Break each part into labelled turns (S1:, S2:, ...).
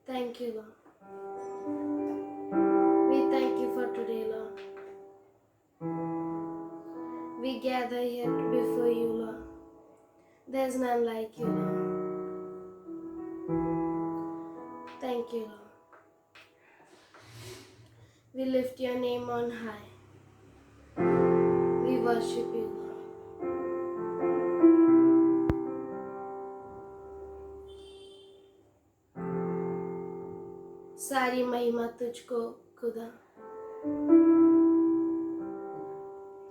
S1: Thank you, Lord. We thank you for today, Lord. We gather here before you, Lord. There's none like you, Lord. Thank you, Lord. We lift your name on high. We worship you, Lord. सारी महिमा तुझको खुदा,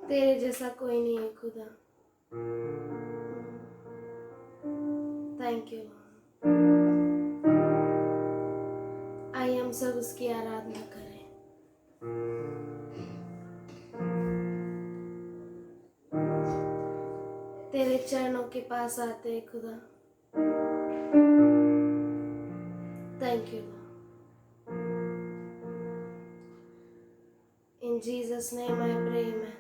S1: तेरे जैसा कोई नहीं है खुदा. Thank you Lord. आइए हम सब उसकी आराधना करें. तेरे चरणों के पास आते हैं खुदा. Thank you Lord. In Jesus' name I pray, amen.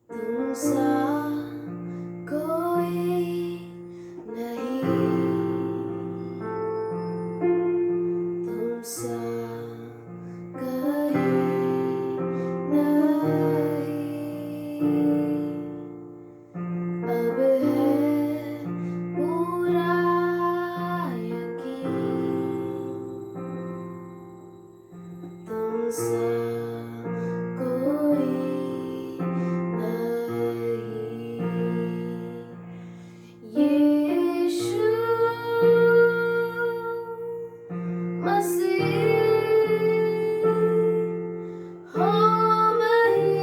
S1: तुमसा कोई नहीं, तुमसा कहीं नहीं. अब है पूरा यकीन, तुमसा कोई यीशु मसीह हो महिमा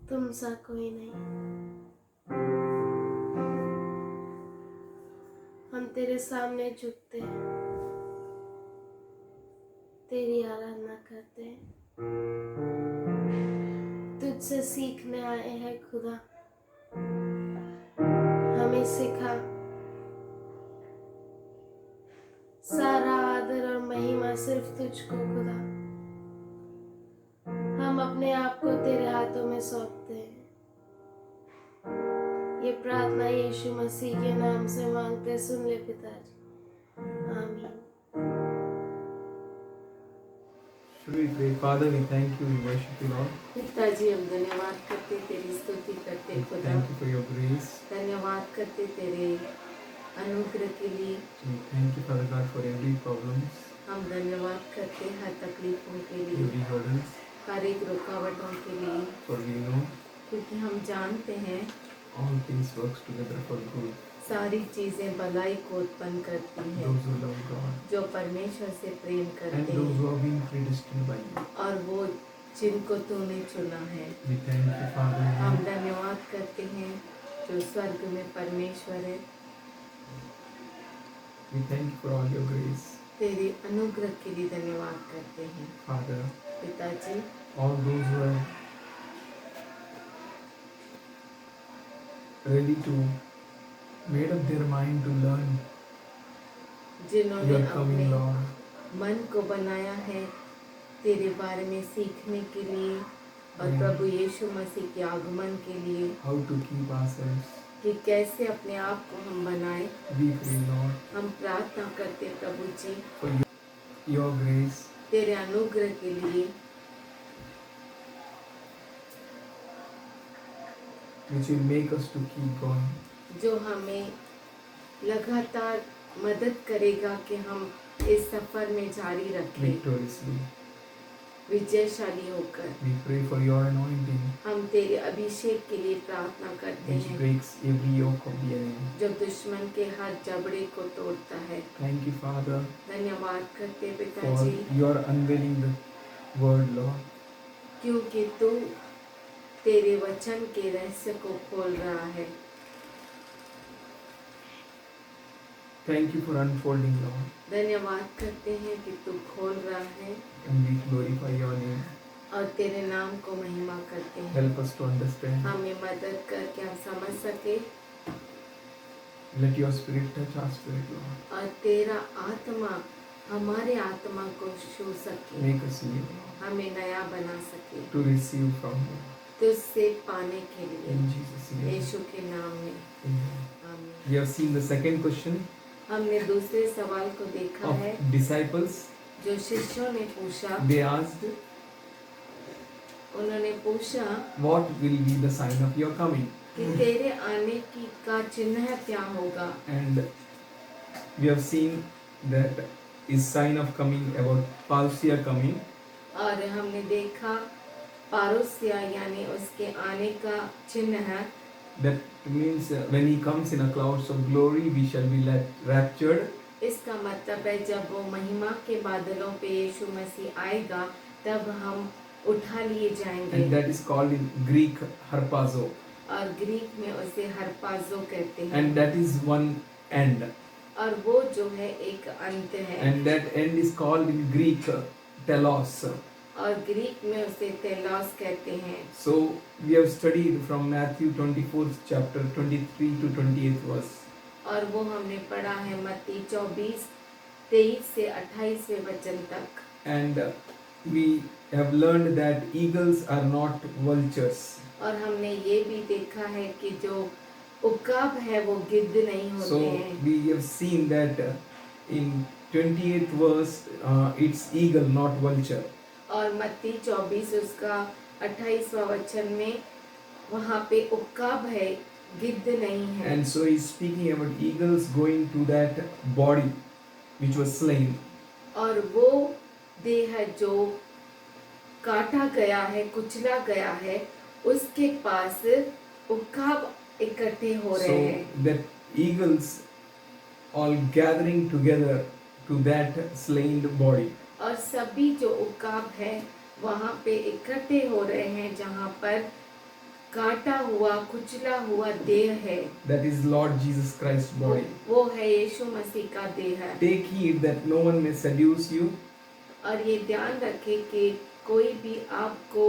S1: तुम सा कोई नहीं। हम तेरे सामने झुकते हैं, तेरी आराधना करते हैं, तुझसे सीखने आए हैं खुदा। हमें सिखा, सारा आदर और महिमा सिर्फ तुझको खुदा। हम अपने आप को तेरे हाथों में सौंपते हैं। ये प्रार्थना यीशु मसीह के नाम से मांगते, सुन ले पिताजी, आमीन।
S2: Should we pray? Father, we thank you, we worship you, Lord.
S3: पिताजी हम धन्यवाद करते, तेरी स्तुति करते
S2: We
S3: खुदा।
S2: thank you for your grace.
S3: धन्यवाद करते तेरे अनुग्रह के लिए।
S2: We thank you, Father God, for every problems,
S3: हम धन्यवाद करते हर तकलीफों के लिए,
S2: every burdens,
S3: हर एक रुकावटों के लिए,
S2: for we know
S3: क्योंकि हम जानते हैं
S2: all things works together for good.
S3: सारी चीजें भलाई को उत्पन्न करती हैं,
S2: Those who love God
S3: जो परमेश्वर से प्रेम
S2: and
S3: करते
S2: those
S3: हैं
S2: who have been predestined by you.
S3: और वो जिनको तूने चुना है।
S2: We thank you, Father.
S3: हम धन्यवाद करते हैं जो स्वर्ग में परमेश्वर है।
S2: We thank you for all your grace,
S3: तेरे अनुग्रह के लिए धन्यवाद करते हैं
S2: Father.
S3: पिताजी।
S2: All those who are ready to made up their mind to learn
S3: जिन्होंने
S2: your
S3: अपने
S2: coming, Lord.
S3: मन को बनाया है तेरे बारे में सीखने के लिए और
S2: Mm.
S3: प्रभु यीशु मसीह के आगमन के लिए
S2: How to keep ourselves.
S3: कि कैसे अपने आप को हम बनाए।
S2: We pray, Lord,
S3: हम प्रार्थना करते प्रभु जी
S2: for your grace,
S3: तेरे अनुग्रह के लिए
S2: which will make us to keep going.
S3: जो हमें लगातार मदद करेगा कि हम इस सफर में जारी रखें
S2: Victoriously.
S3: विजयशाली होकर।
S2: We pray for your anointing,
S3: हम तेरे अभिषेक के लिए प्रार्थना करते
S2: which
S3: हैं
S2: breaks every yoke of the enemy.
S3: जो दुश्मन के हर जबड़े को तोड़ता है।
S2: Thank you, Father,
S3: धन्यवाद करते
S2: for
S3: पिताजी
S2: your unveiling the word, Lord.
S3: क्योंकि तू तेरे वचन के रहस्य को खोल रहा है।
S2: Thank you for unfolding, Lord,
S3: धन्यवाद करते हैं कि तू खोल रहा है
S2: and we glorify your name.
S3: और तेरे नाम को महिमा करते हैं।
S2: Help us to understand.
S3: हमें मदद करके हम समझ सके
S2: Let your spirit touch our spirit, Lord.
S3: और तेरा आत्मा हमारे आत्मा को छू सके,
S2: Make us new, Lord,
S3: हमें नया बना सके
S2: to receive from you.
S3: तुझसे पाने के लिए
S2: In Jesus' name.
S3: यीशु के नाम में
S2: Amen.
S3: आमीन।
S2: We have seen the second question
S3: हमने दूसरे सवाल को देखा
S2: of
S3: है
S2: disciples.
S3: जो शिष्यों ने पूछा।
S2: They asked,
S3: उन्होंने पूछा
S2: what will be the sign of your coming?
S3: कि तेरे आने की का चिन्ह क्या होगा।
S2: And we have seen that is sign of coming about Parousia coming.
S3: और हमने देखा पारुस्या यानी उसके आने का चिन्ह है।
S2: That means when he comes in a clouds of glory, we shall be raptured.
S3: इसका मतलब है जब वो महिमा के बादलों पे यीशु मसीह आएगा तब हम उठा लिए जाएंगे।
S2: And that is called in Greek harpazo.
S3: और ग्रीक में उसे हरपाजो कहते हैं।
S2: And that is one end.
S3: और वो जो है एक अंत है।
S2: And that end is called in Greek telos.
S3: और ग्रीक में उसे तेलॉस कहते हैं।
S2: So we have studied from Matthew 24th chapter 23 to 28th verse.
S3: और वो हमने पढ़ा है मत्ती 24:23 से 28वें वचन तक।
S2: And we have learned that eagles are not vultures.
S3: और हमने ये भी देखा है कि जो उकाब है वो गिद्ध नहीं होते
S2: So
S3: हैं।
S2: we have seen that in 28th verse it's eagle not vulture.
S3: और मत्ती 24 उसका 28वां वचन में वहाँ पे उकाब है, गिद्ध नहीं है।
S2: And so he's speaking about eagles going to that body which was slain.
S3: और वो देह जो काटा गया है, कुचला गया है, उसके पास उकाब इकट्ठे हो रहे
S2: So
S3: हैं।
S2: that eagles all gathering together to that slain body.
S3: और सभी जो उकाब है वहाँ पे इकट्ठे हो रहे हैं जहाँ पर काटा हुआ कुचला हुआ देह है,
S2: that is Lord Jesus Christ's body.
S3: वो है यीशु मसीह का देह।
S2: Take heed that no one may seduce you
S3: और ये ध्यान रखे कि कोई भी आपको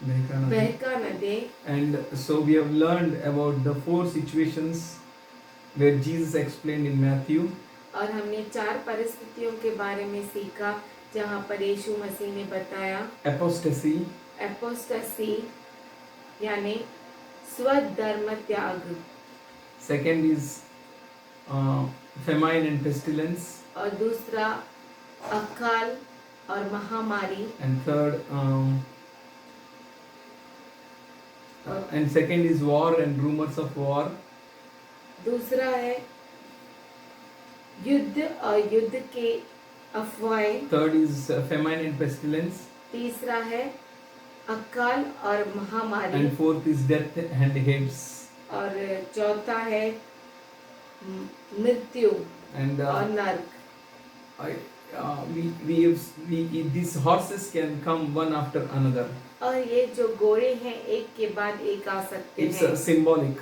S3: बहका न दे।
S2: And so we have learned about the 4 situations where Jesus explained in Matthew.
S3: और हमने 4 परिस्थितियों के बारे में सीखा जहाँ पर यीशु मसीह ने बताया।
S2: Apostasy,
S3: एपोस्टेसी यानी स्वधर्म त्याग।
S2: second is famine and pestilence,
S3: और दूसरा अकाल और महामारी।
S2: and third and second is war and rumors of war.
S3: दूसरा है युद्ध और युद्ध के अफवाहें।
S2: Third is famine and pestilence,
S3: तीसरा है अकाल और महामारी।
S2: and fourth is death and hades.
S3: और चौथा है मृत्यु
S2: And
S3: और नरक।
S2: these horses can come one after another.
S3: और ये जो घोड़े हैं एक के बाद एक आ सकते
S2: It's
S3: हैं।
S2: symbolic.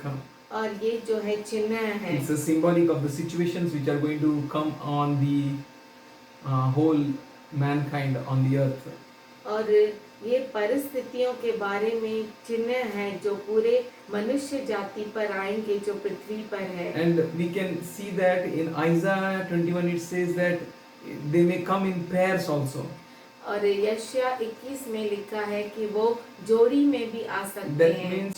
S3: और ये जो है चिन्ह है।
S2: It's a symbolic of the situations which are going to come on the whole mankind on the earth.
S3: और ये परिस्थितियों के बारे में चिन्ह है जो पूरे मनुष्य जाति पर आएंगे जो पृथ्वी पर है।
S2: And we can see that in Isaiah 21 it says that they may come in pairs also.
S3: और यशायाह 21 में लिखा है कि वो जोड़ी में भी आ सकते
S2: That
S3: हैं।
S2: means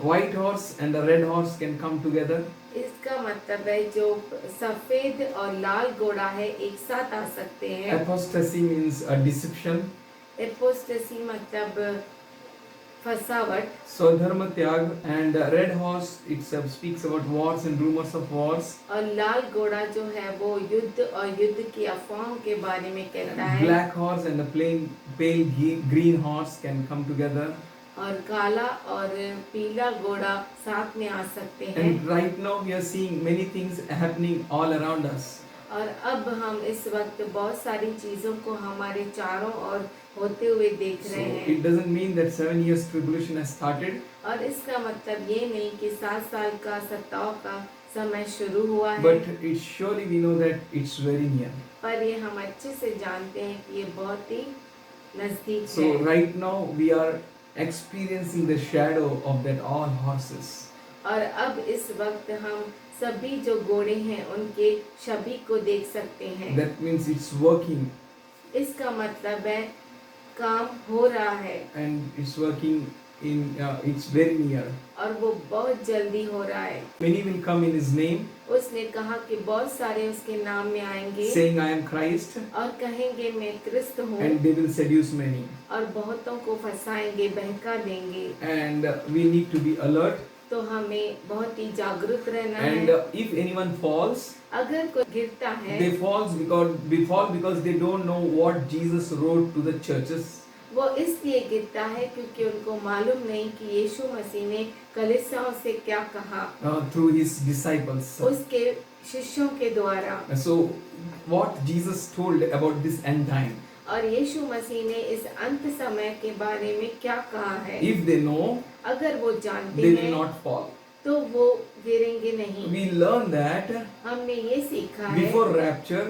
S2: white horse and a red horse can come together.
S3: इसका मतलब है जो सफेद और लाल घोड़ा है एक साथ आ सकते हैं।
S2: Apostasy means a deception.
S3: एपोस्टेसी मतलब फसावट।
S2: Swadharma Tyag, and red horse itself speaks about wars and rumors of wars.
S3: और लाल घोड़ा जो है वो युद्ध और युद्ध की अफवाहों के बारे में कहता
S2: And
S3: है।
S2: black horse and a pale green horse can come together.
S3: और काला और पीला घोड़ा साथ में आ सकते हैं।
S2: And right now we are seeing many things happening all around us.
S3: और अब हम इस वक्त बहुत सारी चीजों को हमारे चारों ओर होते हुए देख
S2: So
S3: रहे हैं।
S2: it doesn't mean that 7 years tribulation has started,
S3: और इसका मतलब ये नहीं कि 7 साल का सताव का समय शुरू हुआ है,
S2: but it surely we know that it's very near.
S3: पर ये हम अच्छे से जानते हैं कि ये बहुत ही नजदीक
S2: So
S3: है।
S2: right now we are experiencing the shadow of that all horses.
S3: और अब इस वक्त हम सभी जो घोड़े हैं उनके छवि को देख सकते हैं।
S2: That means it's working,
S3: इसका मतलब है काम हो रहा है
S2: and it's working in it's very near.
S3: और वो बहुत जल्दी हो रहा है।
S2: Many will come in his name,
S3: उसने कहा कि बहुत सारे उसके नाम में आएंगे
S2: saying I am Christ,
S3: और कहेंगे मैं क्रिस्त हूँ,
S2: and they will seduce many.
S3: और बहुतों को फंसाएंगे, बहका देंगे।
S2: And we need to be alert.
S3: तो हमें बहुत ही जागरूक रहना
S2: And
S3: है।
S2: if anyone falls,
S3: अगर कोई गिरता है
S2: they fall because they don't know what Jesus wrote to the churches.
S3: वो इसलिए गिरता है क्योंकि उनको मालूम नहीं कि यीशु मसीह ने कलीसियाओं से क्या कहा
S2: Through his disciples.
S3: उसके शिष्यों के द्वारा।
S2: So what Jesus told about this end time,
S3: और यीशु मसीह ने इस अंत समय के बारे में क्या कहा है,
S2: if they know,
S3: अगर वो जानते
S2: they will
S3: हैं
S2: not fall.
S3: तो वो गिरेंगे नहीं।
S2: We learn that
S3: हमने ये सीखा है
S2: before rapture,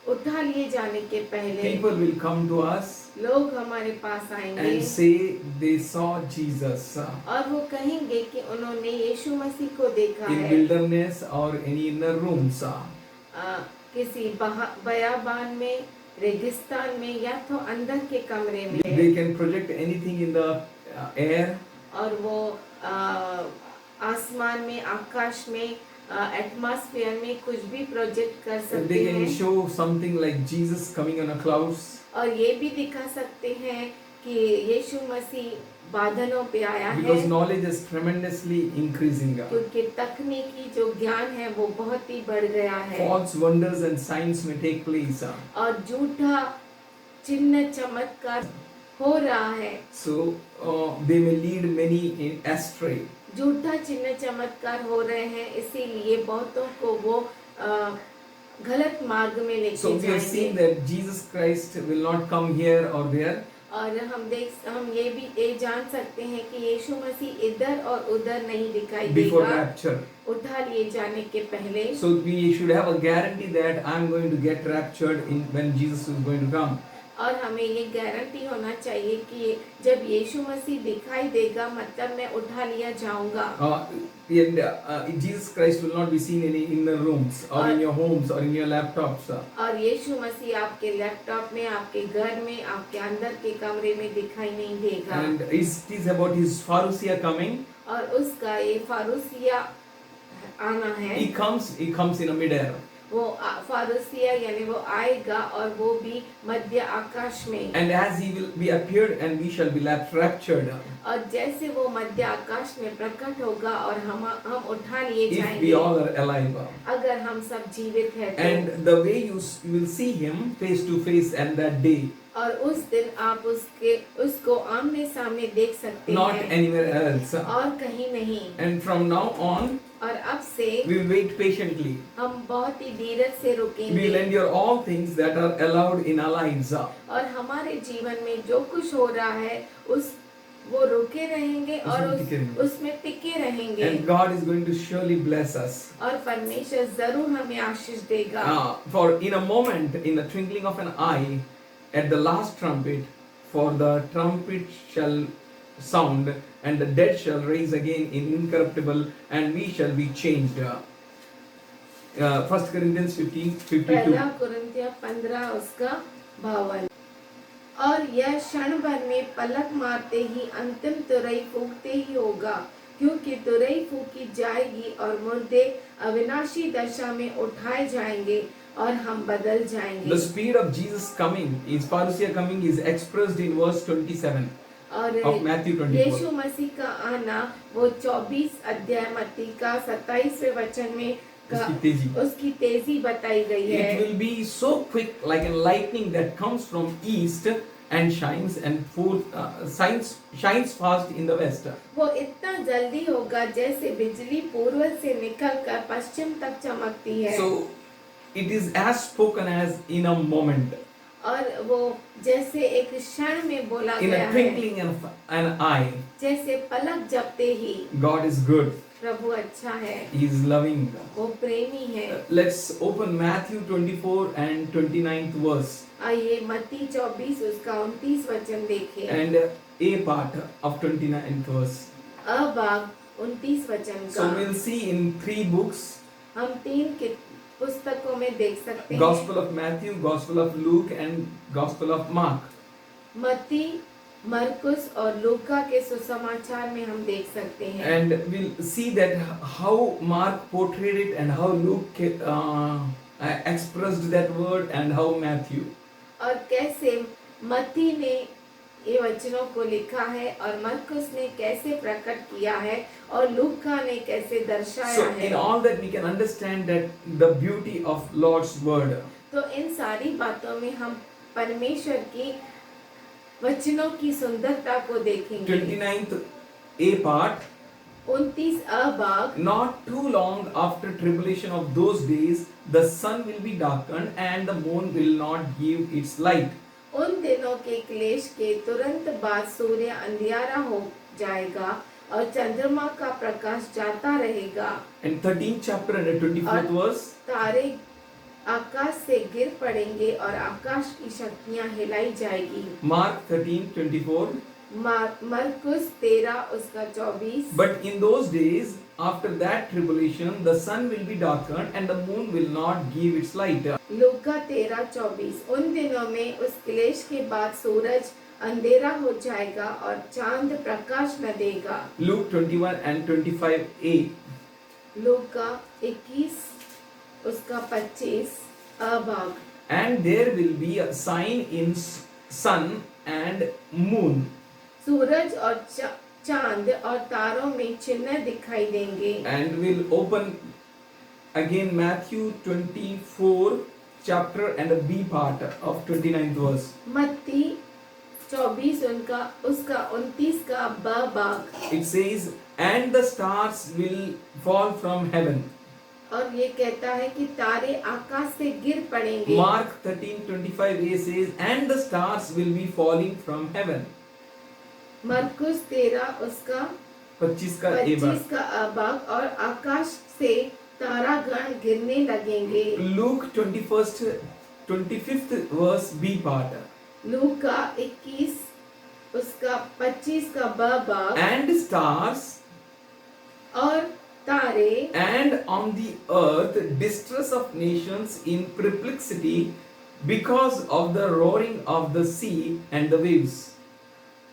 S3: उठा लिए जाने के पहले
S2: people will come to us
S3: लोग हमारे पास आएंगे
S2: and say they saw Jesus
S3: और वो कहेंगे कि उन्होंने यीशु मसीह को देखा
S2: in
S3: है
S2: wilderness or any inner rooms.
S3: किसी बयाबान में, रेगिस्तान में या तो अंदर के कमरे में।
S2: They can project anything in the air.
S3: और वो आसमान में, आकाश में, एटमॉस्फेयर में कुछ भी प्रोजेक्ट कर सकते
S2: They can
S3: हैं।
S2: show something like Jesus coming on a clouds.
S3: और ये भी दिखा सकते हैं कि यीशु मसीह बादलों पे आया
S2: Because
S3: है,
S2: knowledge is tremendously increasing.
S3: क्योंकि तकनीकी जो ज्ञान है वो बहुत ही बढ़ गया है।
S2: False wonders and signs may take place.
S3: और झूठा चिन्ह चमत्कार हो रहा है।
S2: So they may lead many astray.
S3: झूठा चिन्ह चमत्कार हो रहे हैं, इसीलिए बहुतों को वो गलत मार्ग में
S2: So
S3: लेके
S2: we have seen
S3: जाएंगे।
S2: that Jesus Christ will not come here or there.
S3: और हम ये जान सकते हैं कि यीशु मसीह इधर और उधर नहीं दिखाई
S2: before
S3: देगा
S2: rapture.
S3: उठा लिए जाने के पहले।
S2: So we should have a guarantee that I'm going to get raptured in when Jesus is going to come.
S3: और हमें ये गारंटी होना चाहिए कि जब यीशु मसीह दिखाई देगा मतलब मैं उठा लिया जाऊंगा।
S2: Jesus Christ will not be seen in inner rooms or in your homes or in your laptops.
S3: और यीशु मसीह आपके लैपटॉप में, आपके घर में, आपके अंदर के कमरे में दिखाई नहीं देगा।
S2: And it is about his parousia coming.
S3: और उसका ये फारूसिया आना है।
S2: He comes in a midair.
S3: वो फारूसिया यानी वो आएगा और वो भी मध्य आकाश में।
S2: And as he will be appeared and we shall be raptured.
S3: और जैसे वो मध्य आकाश में प्रकट होगा और हम उठा लिए
S2: If
S3: जाएंगे।
S2: we all are alive.
S3: अगर हम सब जीवित हैं तो।
S2: And the way you will see him face to face and that day.
S3: और उस दिन आप उसको आमने सामने देख सकते
S2: Not
S3: हैं।
S2: anywhere else.
S3: और कहीं नहीं।
S2: And from now on,
S3: और अब से
S2: we will wait patiently.
S3: हम बहुत ही धीरज से
S2: We will
S3: रुकेंगे।
S2: endure all things that are allowed in our lives.
S3: और हमारे जीवन में जो कुछ हो रहा है वो रुके रहेंगे और
S2: उसमें टिके रहेंगे।
S3: उसमें टिके रहेंगे।
S2: And God is going to surely bless us.
S3: और परमेश्वर जरूर हमें आशीष देगा।
S2: For in a moment, in the twinkling of an eye, at the last trumpet, for the trumpet shall sound, and the dead shall rise again in incorruptible, and we shall be changed. 1 Corinthians 15:52.
S3: पहला कुरिन्थियों 15 उसका 52। और यह क्षण भर में पलक मारते ही अंतिम तुरई फूंकते ही होगा, क्योंकि तुरई फूंकी जाएगी और मुर्दे अविनाशी दशा में उठाए जाएंगे और हम बदल जाएंगे।
S2: The speed of Jesus coming, his parousia coming, is expressed in verse 27
S3: और
S2: of Matthew 24.
S3: यीशु मसीह का आना वो 24 अध्याय मत्ती का 27वें वचन में उसकी तेजी बताई गई है।
S2: It will be so quick, like a lightning that comes from east and shines fast in the west.
S3: वो इतना जल्दी होगा जैसे बिजली पूर्व से निकलकर पश्चिम तक चमकती है।
S2: So it is as spoken as in a moment,
S3: और वो जैसे एक क्षण में बोला
S2: in
S3: गया
S2: a
S3: है,
S2: twinkling of an eye.
S3: जैसे पलक झपते ही।
S2: God is good.
S3: प्रभु अच्छा है,
S2: He is loving.
S3: वो प्रेमी है।
S2: Let's open Matthew 24 and 29th verse
S3: आइए मत्ती 24 उसका 29 वचन देखें।
S2: and a part of 29th verse.
S3: अभाग 29 वचन
S2: So
S3: का
S2: we'll see in 3 books,
S3: हम 3 पुस्तकों में देख सकते हैं।
S2: Gospel of Matthew, Gospel of Luke and Gospel of Mark.
S3: मत्ती, मरकुस और लूका के सुसमाचार में हम देख सकते हैं।
S2: And we'll see that how Mark portrayed it and how Luke expressed that word and how Matthew.
S3: और कैसे मत्ती ने ये वचनों को लिखा है और मरकुस ने कैसे प्रकट किया है और लूका ने कैसे दर्शाया
S2: So
S3: है।
S2: in all that we can understand that the beauty of Lord's word.
S3: तो इन सारी बातों में हम परमेश्वर की वचनों की सुंदरता को देखेंगे।
S2: 29th A part.
S3: 29 अभाग।
S2: Not too long after tribulation of those days, the sun will be darkened and the moon will not give its light.
S3: उन दिनों के क्लेश के तुरंत बाद सूर्य अंधियारा हो जाएगा और चंद्रमा का प्रकाश जाता रहेगा।
S2: And 13th chapter and the 24th verse.
S3: तारे आकाश से गिर पड़ेंगे और आकाश की शक्तियां हिलाई जाएगी।
S2: Mark 13:24.
S3: मरकुस 13 उसका 24।
S2: But in those days, after that tribulation, the sun will be darkened and the moon will not give its light.
S3: लूका 13:24। उन दिनों में उस क्लेश के बाद सूरज अंधेरा हो जाएगा और चांद प्रकाश न देगा।
S2: Luke 21 and 25a.
S3: लूका 21 उसका 25 अभाग।
S2: And there will be a sign in sun and moon.
S3: सूरज और चांद और तारों में चिन्ह दिखाई देंगे।
S2: And we'll open again Matthew 24 chapter and the B part of 29th verse.
S3: मत्ती 24 उसका 29 का ब भाग।
S2: It says, and the stars will fall from heaven.
S3: और ये कहता है कि तारे आकाश से गिर पड़ेंगे।
S2: Mark 13:25a says, and the stars will be falling from heaven.
S3: मरकुस 13 उसका
S2: 25 का ए
S3: 25 का अभाग, और आकाश से तारागण गिरने लगेंगे।
S2: Luke 25th verse B part.
S3: लूका 21 उसका 25 का ब भाग,
S2: And stars
S3: और तारे
S2: and on the earth distress of nations in perplexity because of the roaring of the sea and the waves.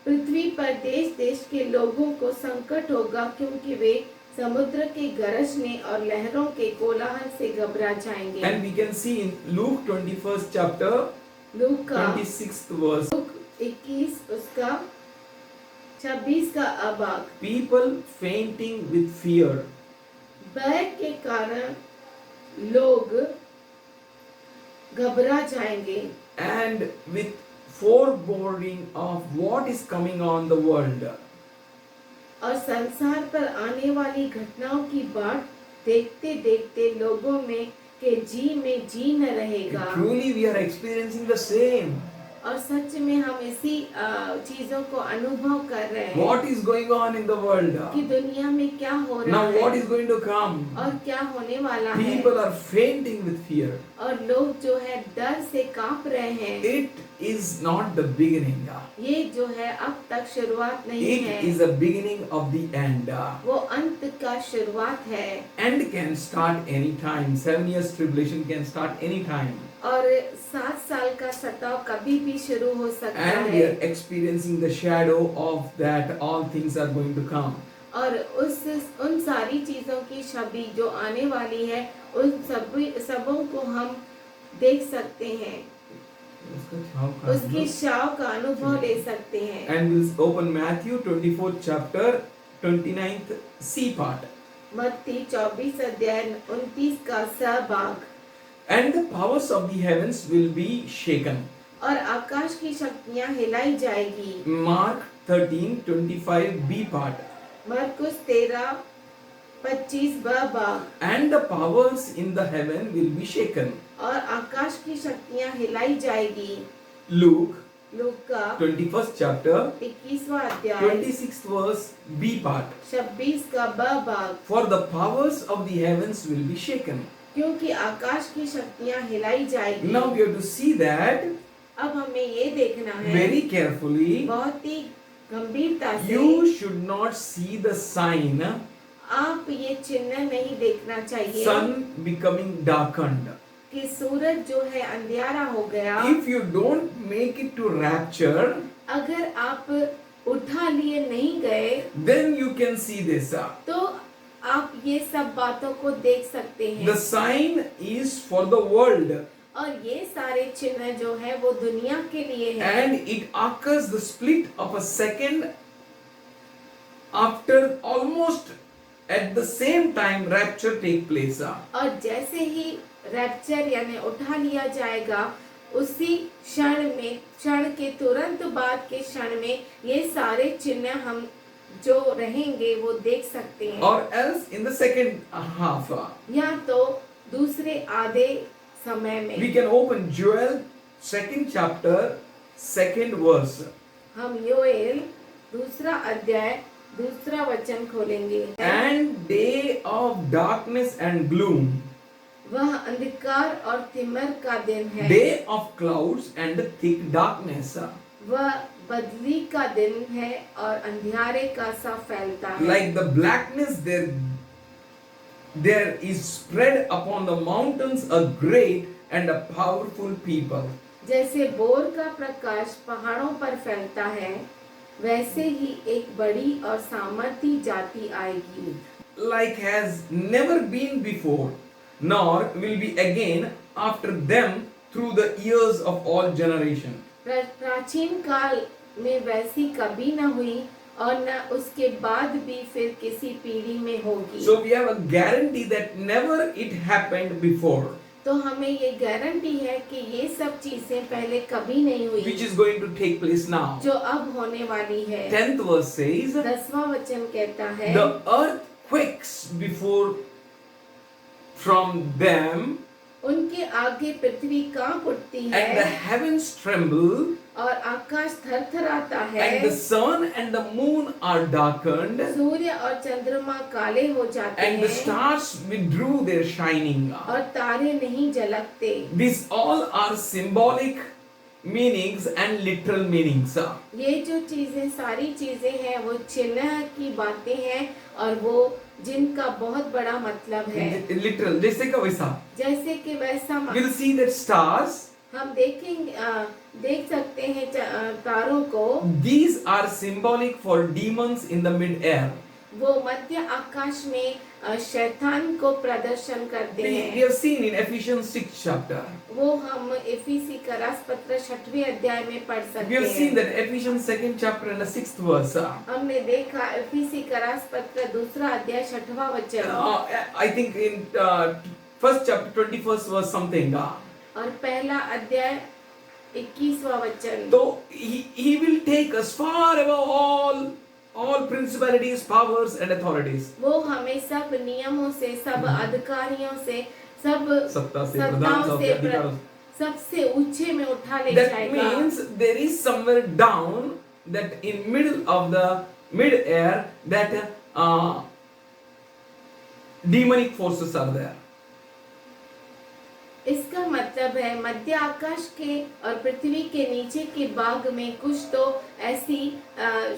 S3: पृथ्वी पर देश देश के लोगों को संकट होगा, क्योंकि वे समुद्र के गरजने और लहरों के कोलाहल से घबरा जाएंगे।
S2: And we can see in Luke 21st chapter
S3: Luka
S2: 26th verse.
S3: 21 उसका 26 का अभाग,
S2: People fainting with fear
S3: भय के कारण लोग घबरा जाएंगे,
S2: and with foreboding of what is coming on the world.
S3: और संसार पर आने वाली घटनाओं की बाट देखते देखते लोगों में के जी में जी न रहेगा।
S2: Truly we are experiencing the same.
S3: और सच में हम इसी चीजों को अनुभव कर रहे हैं
S2: What is going on in the world?
S3: कि दुनिया में क्या हो रहा
S2: Now what
S3: है
S2: is going to come?
S3: और क्या होने वाला है,
S2: People are fainting with fear.
S3: और लोग जो है डर से कांप रहे हैं।
S2: It is not the beginning.
S3: ये जो है अब तक शुरुआत नहीं
S2: It
S3: है,
S2: is the beginning of the end.
S3: वो अंत का शुरुआत है।
S2: End can start any time. 7 years tribulation can start any time.
S3: और 7 साल का सताव कभी भी शुरू हो सकता
S2: And we
S3: है,
S2: are experiencing the shadow of that all things are going to come.
S3: और उन सारी चीजों की छवि जो आने वाली है, उन सबों को हम देख सकते हैं, उसकी छाव का अनुभव ले सकते हैं।
S2: And we'll open Matthew 24th chapter 29th C part.
S3: मत्ती 24 अध्याय 29 का सहभाग,
S2: And the powers of the heavens will be shaken.
S3: और आकाश की शक्तियां हिलाई जाएगी।
S2: Mark 13:25 B part.
S3: मरकुस 13:25 ब भाग,
S2: And the powers in the heaven will be shaken.
S3: और आकाश की शक्तियां हिलाई जाएगी।
S2: Luke
S3: लूका
S2: 21st chapter
S3: 21वां अध्याय
S2: 26th verse B part.
S3: 26 का ब भाग,
S2: For the powers of the heavens will be shaken.
S3: क्योंकि आकाश की शक्तियां हिलाई जाएगी।
S2: Now we have to see that
S3: अब हमें ये देखना है
S2: very carefully.
S3: बहुत ही गंभीरता से।
S2: You should not see the sign
S3: आप ये चिन्ह नहीं देखना चाहिए
S2: sun becoming darkened.
S3: कि सूरज जो है अंधियारा हो गया।
S2: If you don't make it to rapture,
S3: अगर आप उठा लिए नहीं गए
S2: then you can see this.
S3: तो आप ये सब बातों को देख सकते हैं।
S2: The sign is for the world
S3: और ये सारे चिन्ह जो है वो दुनिया के लिए है।
S2: and it occurs the split of a second after almost at the same time rapture take place.
S3: और जैसे ही रैप्चर यानी उठा लिया जाएगा, उसी क्षण के तुरंत बाद के क्षण में ये सारे चिन्ह हम जो रहेंगे वो देख सकते हैं।
S2: Or else in the second half.
S3: या तो दूसरे आधे समय में
S2: We can open Joel 2nd chapter 2nd verse.
S3: हम योएल 2 अध्याय 2 वचन खोलेंगे।
S2: And day of darkness and gloom,
S3: वह अंधकार और तिमिर का दिन है,
S2: day of clouds and thick darkness.
S3: वह बदली का दिन है और अंधियारे का सा फैलता है।
S2: Like the blackness there is spread upon the mountains a great and a powerful people.
S3: जैसे बोर का प्रकाश पहाड़ों पर फैलता है, वैसे ही एक बड़ी और सामर्थी जाति आएगी,
S2: Like has never been before, nor will be again after them through the years of all generation.
S3: प्राचीन काल में वैसी कभी न हुई और न उसके बाद भी फिर किसी पीढ़ी में होगी।
S2: So we have a guarantee that never it happened before,
S3: तो हमें ये गारंटी है कि ये सब चीजें पहले कभी नहीं हुई,
S2: which is going to take place now.
S3: जो अब होने वाली है।
S2: 10th verse says,
S3: 10वां वचन कहता है,
S2: the earth quakes before from them,
S3: उनके आगे पृथ्वी कांप उठती
S2: and the
S3: है
S2: heavens tremble,
S3: और आकाश थरथराता है,
S2: and the sun and the moon are darkened,
S3: सूर्य और चंद्रमा काले हो जाते
S2: and the
S3: हैं
S2: stars withdrew their shining.
S3: और तारे नहीं झलकते।
S2: These all are symbolic meanings and literal meanings.
S3: ये जो चीजें सारी चीजें हैं वो चिन्ह की बातें हैं और वो जिनका बहुत बड़ा मतलब है।
S2: Literal, जैसे का वैसा.
S3: जैसे कि वैसा
S2: We'll see that stars,
S3: हम देख सकते हैं तारों को,
S2: these are symbolic for demons in the mid-air.
S3: वो मध्य आकाश में शैतान को प्रदर्शन करते
S2: We
S3: हैं।
S2: have seen in Ephesians 6 chapter.
S3: वो हम इफिसी का राजपत्र 6वें अध्याय में पढ़
S2: We
S3: सकते
S2: have seen
S3: हैं।
S2: that Ephesians 2nd chapter and the 6th verse.
S3: हमने देखा इफिसी का राजपत्र 2 अध्याय 6वां वचन
S2: I think in first chapter 21st verse something.
S3: और पहला अध्याय 21वां वचन।
S2: So he will take us far above all principalities, powers and authorities.
S3: वो हमें सब नियमों से, सब अधिकारियों से, सब
S2: सत्ता से,
S3: सत्ताओं
S2: प्रधानताओं
S3: से,
S2: से, अधिकारों से।
S3: सबसे ऊंचे में उठा ले
S2: That
S3: जाएगा।
S2: means there is somewhere down that in middle of the mid-air that demonic forces are there.
S3: इसका मतलब है मध्य आकाश के और पृथ्वी के नीचे के भाग में कुछ तो ऐसी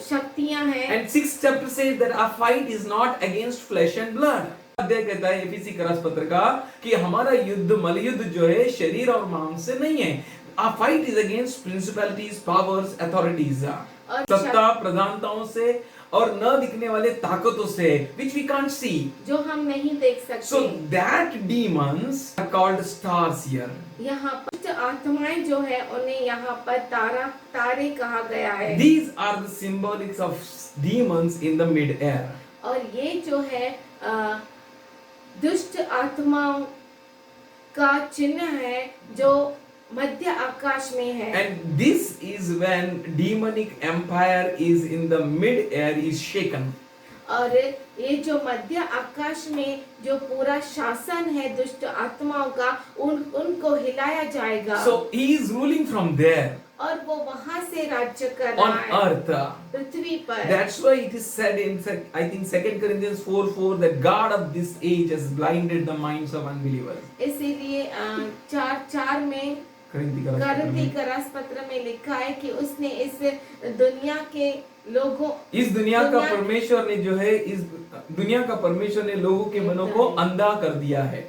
S3: शक्तियां हैं।
S2: And 6th chapter says that our fight is not against flesh and blood. अध्याय कहता है एफिसी का राजपत्र का कि हमारा युद्ध मलयुद्ध जो है शरीर और मांस से नहीं है। Our fight is against principalities, powers, authorities. सत्ता, प्रधानताओं से और न दिखने वाले ताकतों से, which we can't see.
S3: जो हम नहीं देख सकते।
S2: So that demons are called stars here.
S3: यहाँ पर आत्माएं जो है उन्हें यहाँ पर तारे कहा गया है।
S2: These are the symbolics of demons in the mid-air.
S3: और ये जो है दुष्ट आत्माओं का चिन्ह है जो मध्य आकाश में है।
S2: And this is when demonic empire is in the mid-air is shaken.
S3: और ये जो मध्य आकाश में जो पूरा शासन है दुष्ट आत्माओं का उनको हिलाया जाएगा।
S2: So he is ruling from there
S3: और वो वहां से राज्य कर
S2: on
S3: रहा है
S2: earth.
S3: पृथ्वी पर।
S2: That's why it is said in I think 2 Corinthians 4:4 that God of this age has blinded the minds of unbelievers.
S3: इसीलिए 4:4 में करंती का राजपत्र में लिखा है कि उसने इस दुनिया के लोगों
S2: इस दुनिया का परमेश्वर ने जो है इस दुनिया का परमेश्वर ने लोगों के मनों को अंधा कर दिया है.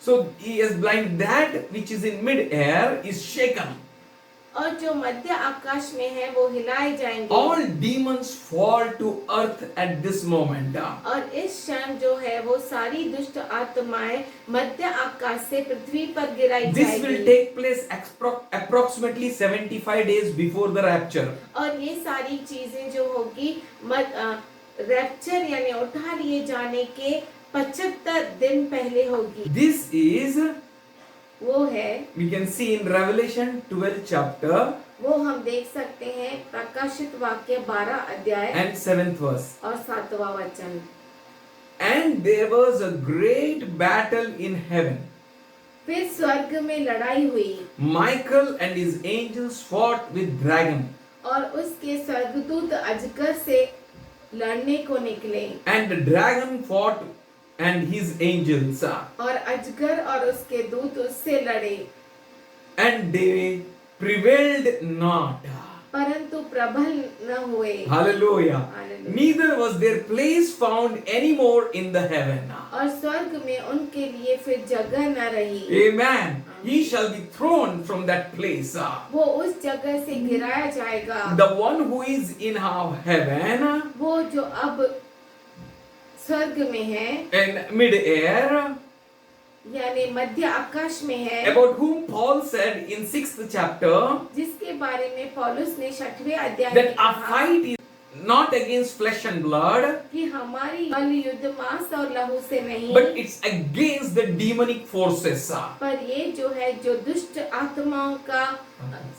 S2: So he has blinded that which is in mid-air is shaken.
S3: और जो मध्य आकाश में है वो हिलाए जाएंगे।
S2: All demons fall to earth at this moment.
S3: और इस क्षण जो है वो सारी दुष्ट आत्माएं मध्य आकाश से पृथ्वी पर गिराई
S2: This
S3: जाएगी।
S2: will take place approximately 75 days before the rapture.
S3: और ये सारी चीजें जो होगी रैप्चर यानी उठा लिए जाने के 75 दिन पहले होगी।
S2: This is
S3: वो है
S2: we can see in Revelation 12 chapter
S3: वो हम देख सकते हैं प्रकाशित वाक्य 12 अध्याय
S2: and 7th verse.
S3: और 7वां वचन।
S2: And there was a great battle in heaven.
S3: फिर स्वर्ग में लड़ाई हुई
S2: Michael and his angels fought with dragon.
S3: और उसके स्वर्गदूत अजगर से लड़ने को निकले।
S2: And the dragon fought and his angels.
S3: और अजगर और उसके दूत उससे लड़े
S2: And they prevailed not.
S3: परंतु प्रबल न हुए।
S2: Hallelujah.
S3: Hallelujah.
S2: Neither was their place found anymore in the heaven.
S3: और स्वर्ग में उनके लिए फिर जगह न रही।
S2: Amen. He shall be thrown from that place.
S3: वो उस जगह से गिराया जाएगा।
S2: The one who is in our heaven
S3: वो जो अब स्वर्ग में है
S2: in mid-air,
S3: यानी मध्य आकाश में है,
S2: about whom Paul said in 6th chapter
S3: जिसके बारे में पौलुस ने 6वें अध्याय में
S2: that our
S3: कहा
S2: fight is not against flesh and blood,
S3: कि हमारी बल युद्ध मांस और लहू से नहीं,
S2: but it's against the demonic forces,
S3: पर ये जो है जो दुष्ट आत्माओं का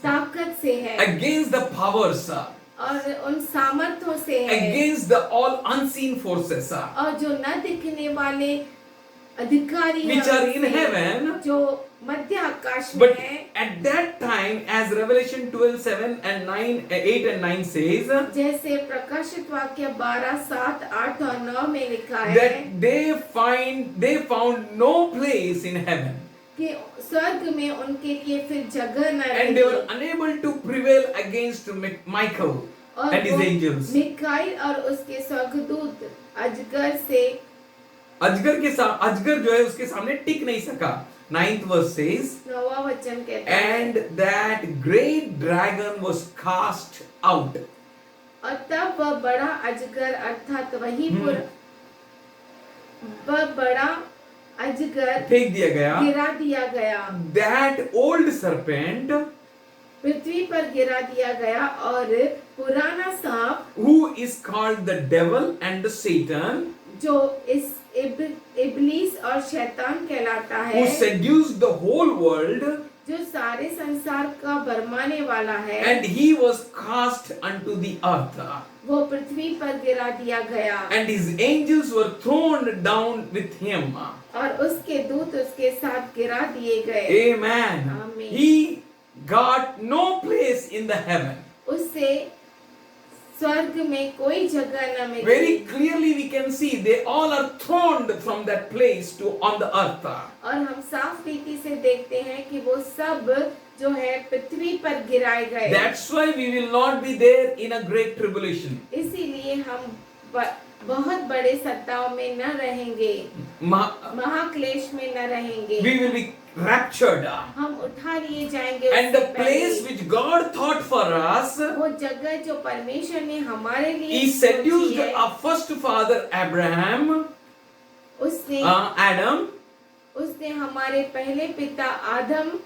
S3: ताकत से है,
S2: against the powers,
S3: और उन सामर्थ्यों से है,
S2: against the all unseen forces.
S3: और जो न दिखने वाले अधिकारी हैं
S2: which are in
S3: उनसे,
S2: heaven.
S3: जो मध्य आकाश में
S2: But
S3: है।
S2: at that time, as Revelation 12:7 and 9, 8 and 9 says,
S3: जैसे प्रकाशित वाक्य 12, 7, 8 और 9 में लिखा है
S2: that they found no place in heaven,
S3: कि स्वर्ग में उनके लिए फिर जगह न
S2: and they were
S3: रही
S2: unable to prevail against Michael
S3: और
S2: and his
S3: वो
S2: angels.
S3: मिकाईल और उसके स्वर्गदूत अजगर से
S2: अजगर जो है उसके सामने टिक नहीं सका. 9th verse says,
S3: 9वां वचन कहता है
S2: and that great dragon was cast out.
S3: और तब वह बड़ा अजगर अर्थात वही वह बड़ा अजगर
S2: फेंक दिया गया.
S3: गिरा दिया गया,
S2: That old serpent
S3: पृथ्वी पर गिरा दिया गया और पुराना सांप
S2: who is called the devil and the Satan,
S3: जो इस इब्लीस और शैतान कहलाता
S2: who
S3: है,
S2: seduced the whole world,
S3: जो सारे संसार का भरमाने वाला है,
S2: and he was cast unto the earth,
S3: वो पृथ्वी पर गिरा दिया गया
S2: and his angels were thrown down with him.
S3: और उसके दूत उसके साथ गिरा दिए गए।
S2: Amen.
S3: Amen.
S2: He got no place in the heaven.
S3: उससे स्वर्ग में कोई जगह न मिली।
S2: Very clearly we can see they all are thrown from that place to on the earth.
S3: और हम साफ रीति से देखते हैं कि वो सब जो है पृथ्वी पर गिराए गए।
S2: That's why we will not be there in a great tribulation.
S3: इसीलिए हम बहुत बड़े सत्ताओं में न रहेंगे, महाक्लेश में न रहेंगे।
S2: We will be raptured.
S3: हम उठा लिए जाएंगे
S2: And the
S3: उससे
S2: place
S3: पहले।
S2: which God thought for us,
S3: वो जगह जो परमेश्वर ने हमारे लिए
S2: He
S3: सोची
S2: seduced
S3: है,
S2: our first father Abraham,
S3: उसने
S2: Adam,
S3: उसने हमारे पहले पिता आदम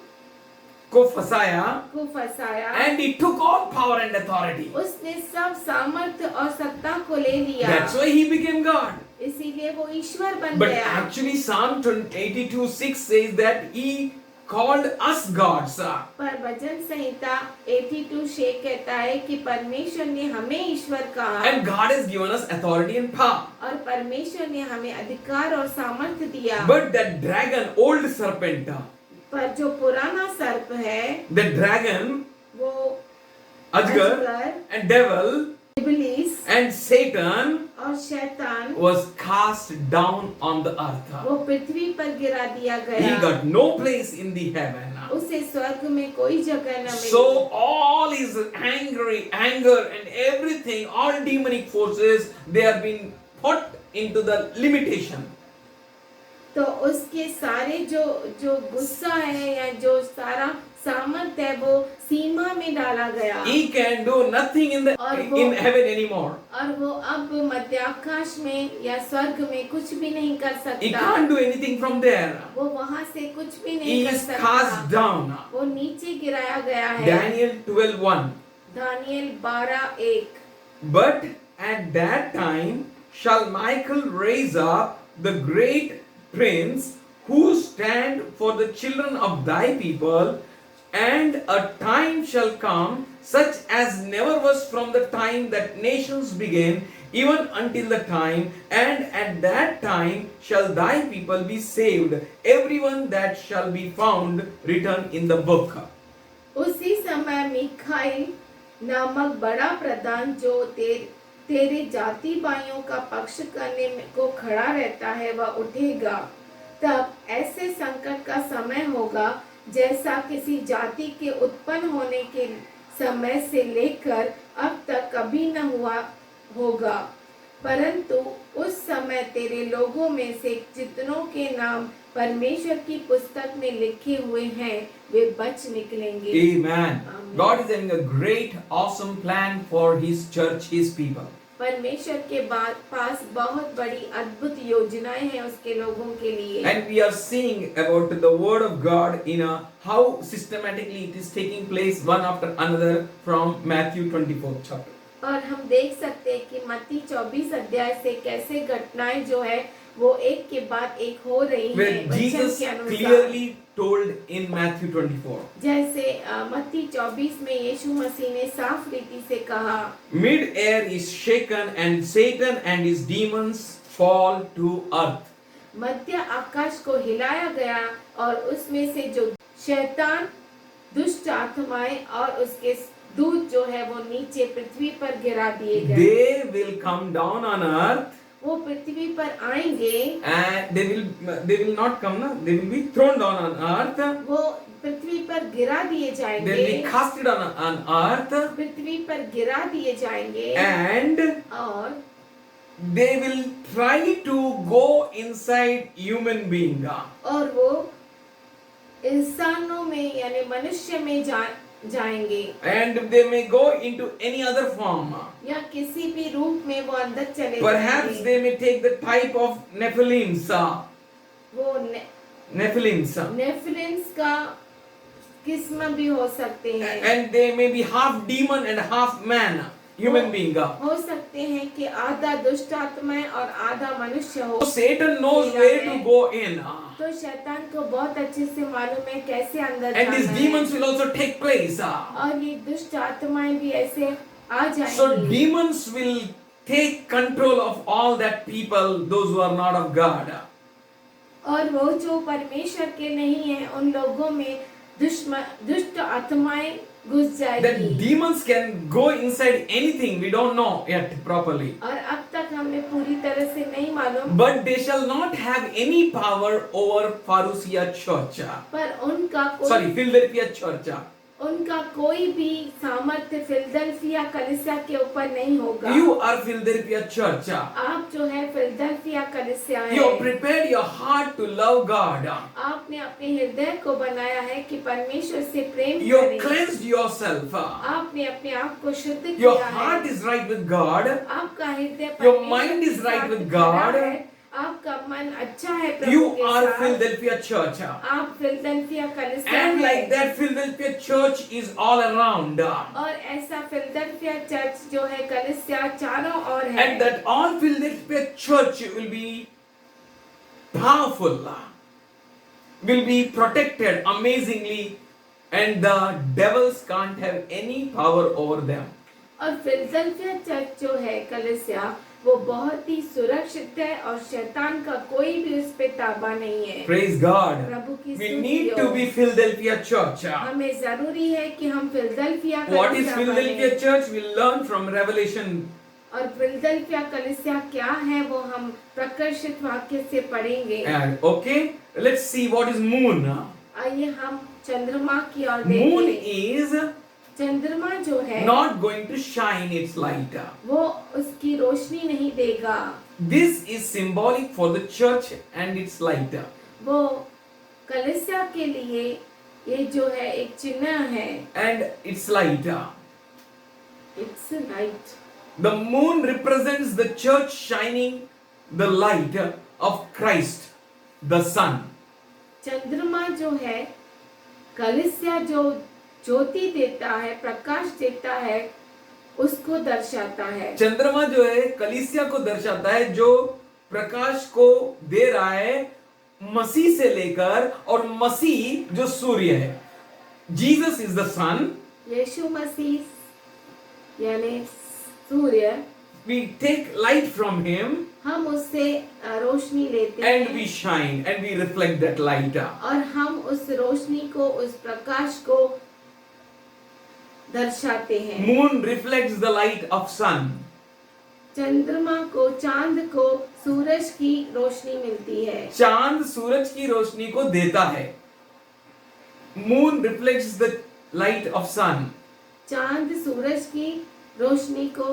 S2: को फंसाया,
S3: को फंसाया,
S2: and he took all power and authority.
S3: उसने सब सामर्थ्य और सत्ता को ले लिया।
S2: That's why he became God.
S3: इसीलिए वो ईश्वर बन
S2: But
S3: गया।
S2: actually Psalm 82:6 says that he called us gods.
S3: पर भजन संहिता 82:6 कहता है कि परमेश्वर ने हमें ईश्वर कहा
S2: And God has given us authority and power.
S3: और परमेश्वर ने हमें अधिकार और सामर्थ्य दिया।
S2: But that dragon, old serpent,
S3: पर जो पुराना सर्प है,
S2: the dragon,
S3: वो
S2: Ajgar and devil
S3: इब्लीस
S2: and Satan
S3: और शैतान
S2: was cast down on the earth.
S3: वो पृथ्वी पर गिरा दिया
S2: He
S3: गया।
S2: got no place in the heaven.
S3: उसे स्वर्ग में कोई जगह न
S2: So
S3: milli.
S2: all his anger and everything, all demonic forces, they are being put into the limitation.
S3: तो उसके सारे जो जो गुस्सा है या जो सारा सामर्थ्य है वो सीमा में डाला गया।
S2: He can do nothing in heaven anymore.
S3: और वो अब मध्य आकाश में या स्वर्ग में कुछ भी नहीं कर
S2: He
S3: सकता।
S2: can't do anything from there.
S3: वो वहाँ से कुछ भी
S2: He
S3: नहीं कर
S2: is cast
S3: सकता।
S2: down.
S3: वो नीचे गिराया गया है।
S2: Daniel 12:1.
S3: Daniel 12:1।
S2: But at that time shall Michael raise up the great prince who stand for the children of thy people, and a time shall come such as never was from the time that nations began, even until the time, and at that time shall thy people be saved, everyone that shall be found written in the book.
S3: उसी समय Mikhail नामक बड़ा प्रधान जो तेरे जाति भाइयों का पक्ष करने को खड़ा रहता है वह उठेगा। तब ऐसे संकट का समय होगा जैसा किसी जाति के उत्पन्न होने के समय से लेकर अब तक कभी न हुआ होगा, परंतु उस समय तेरे लोगों में से जितनों के नाम परमेश्वर की पुस्तक में लिखे हुए हैं वे बच निकलेंगे।
S2: Amen. God is having a great, awesome plan for His church, His people.
S3: परमेश्वर के पास बहुत बड़ी अद्भुत योजनाएं हैं उसके लोगों के लिए।
S2: And we are seeing about the word of God in how systematically it is taking place one after another from Matthew 24th chapter.
S3: और हम देख सकते हैं कि मत्ती 24 अध्याय से कैसे घटनाएं जो है वो एक के बाद एक हो रही हैं
S2: Where
S3: वचन
S2: Jesus
S3: के अनुसार।
S2: clearly told in Matthew 24.
S3: जैसे मत्ती 24 में यीशु मसीह ने साफ रीति से कहा,
S2: Mid-air is shaken and Satan and his demons fall to earth.
S3: मध्य आकाश को हिलाया गया और उसमें से जो शैतान, दुष्ट आत्माएं और उसके दूत जो है वो नीचे पृथ्वी पर गिरा दिए गए।
S2: They will come down on earth
S3: वो पृथ्वी पर आएंगे,
S2: and they will not come, na? They will be thrown down on earth.
S3: वो पृथ्वी पर गिरा दिए
S2: They
S3: जाएंगे,
S2: will be casted on earth,
S3: पृथ्वी पर गिरा दिए जाएंगे
S2: and
S3: और
S2: they will try to go inside human being.
S3: और वो इंसानों में यानी मनुष्य में जाएंगे
S2: And they may go into any other form.
S3: या किसी भी रूप में वो अंदर चले
S2: Perhaps
S3: जाएंगे।
S2: they may take the type of Nephilims.
S3: वो
S2: Nephilims.
S3: नेफिलिम्स का किस्म भी हो सकते हैं,
S2: And they may be half demon and half man, human being.
S3: हो सकते हैं कि आधा दुष्ट आत्माएं और आधा मनुष्य हो।
S2: So Satan knows where to go in.
S3: तो शैतान को बहुत अच्छे से मालूम है कैसे अंदर
S2: And these
S3: जाना
S2: demons
S3: है।
S2: will also take place.
S3: और ये दुष्ट आत्माएं भी ऐसे आ
S2: So
S3: जाएंगी।
S2: demons will take control of all that people, those who are not of God.
S3: और वो जो परमेश्वर के नहीं है उन लोगों में दुष्ट आत्माएं घुस
S2: That
S3: जाएगी।
S2: demons can go inside anything, we don't know yet properly.
S3: और अब तक हमें पूरी तरह से नहीं मालूम,
S2: But they shall not have any power over Parousia church.
S3: पर
S2: Sorry, Philadelphia church.
S3: उनका कोई भी सामर्थ्य फिलदेल्फिया कलीसिया के ऊपर नहीं होगा।
S2: You are Philadelphia church.
S3: आप जो है फिलदेल्फिया कलीसिया
S2: You have
S3: है।
S2: prepared your heart to love God.
S3: आपने अपने हृदय को बनाया है कि परमेश्वर से प्रेम
S2: You have
S3: करें।
S2: cleansed yourself.
S3: आपने अपने आप को शुद्ध
S2: Your
S3: किया
S2: heart
S3: है।
S2: is right with God.
S3: आपका हृदय
S2: Your
S3: परमेश्वर
S2: mind
S3: के
S2: is right
S3: साथ
S2: with
S3: खड़ा
S2: God.
S3: है। आपका मन अच्छा है प्रभु
S2: You
S3: के
S2: are
S3: साथ।
S2: Philadelphia church.
S3: आप फिलदेल्फिया कलीसिया
S2: And like
S3: है।
S2: that, Philadelphia church is all around.
S3: और ऐसा फिलदेल्फिया चर्च जो है कलीसिया चारों ओर है।
S2: And that all Philadelphia church will be powerful, will be protected amazingly, and the devils can't have any power over them.
S3: और Philadelphia church जो है कलीसिया वो बहुत ही सुरक्षित है और शैतान का कोई भी उस पे ताबा नहीं है।
S2: Praise God.
S3: प्रभु की
S2: We
S3: स्तुति
S2: need
S3: हो।
S2: to be Philadelphia church.
S3: हमें जरूरी है कि हम फिलदेल्फिया
S2: What is
S3: कलीसिया
S2: Philadelphia
S3: बने।
S2: church? We'll learn from Revelation.
S3: और फिलदेल्फिया कलीसिया क्या है वो हम प्रकर्षित वाक्य से पढ़ेंगे।
S2: Okay, let's see what is moon.
S3: आइए हम चंद्रमा की ओर
S2: Moon
S3: देखें।
S2: is
S3: चंद्रमा जो है
S2: not going to shine its light.
S3: वो उसकी रोशनी नहीं देगा।
S2: This is symbolic for the church and its light.
S3: वो कलीसिया के लिए ये जो है एक चिन्ह है।
S2: And its light.
S3: Its light.
S2: The moon represents the church shining the light of Christ, the Son.
S3: चंद्रमा जो है कलीसिया जो ज्योति देता है, प्रकाश देता है, उसको दर्शाता है।
S2: चंद्रमा जो है कलीसिया को दर्शाता है जो प्रकाश को दे रहा है मसीह से लेकर, और मसीह जो सूर्य है। जीसस इज द सन।
S3: यीशु मसीह यानी सूर्य।
S2: We take light from him
S3: हम उससे रोशनी लेते
S2: and
S3: हैं
S2: we shine and we reflect that light.
S3: और हम उस रोशनी को, उस प्रकाश को दर्शाते हैं।
S2: Moon reflects the light of sun.
S3: चंद्रमा को, चांद को सूरज की रोशनी मिलती है।
S2: चांद सूरज की रोशनी को देता है। Moon reflects the light of sun.
S3: चांद सूरज की रोशनी को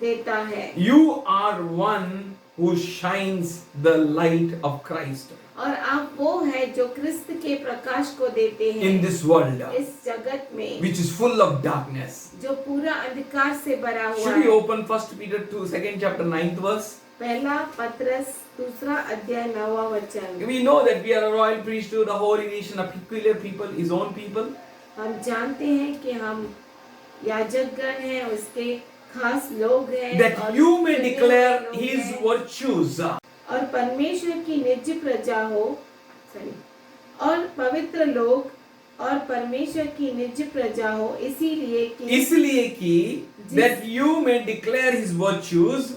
S3: देता है।
S2: You are one who shines the light of Christ
S3: और आप वो है जो क्रिस्त के प्रकाश को देते हैं
S2: in this world,
S3: इस जगत में
S2: which is full of darkness.
S3: जो पूरा अंधकार से भरा हुआ
S2: Should we
S3: है।
S2: open 1 Peter 2, 2nd chapter, 9th verse?
S3: पहला पत्रस 2 अध्याय 9 वचन।
S2: We know that we are a royal priesthood, a holy nation, a peculiar people, his own people.
S3: हम जानते हैं कि हम याजकगण हैं, उसके खास लोग हैं।
S2: That
S3: और
S2: you may
S3: चुने
S2: declare
S3: हुए लोग
S2: his
S3: हैं।
S2: virtues.
S3: और परमेश्वर की निज प्रजा हो, और पवित्र लोग और परमेश्वर की निज प्रजा हो,
S2: इसलिए कि that you may declare his virtues,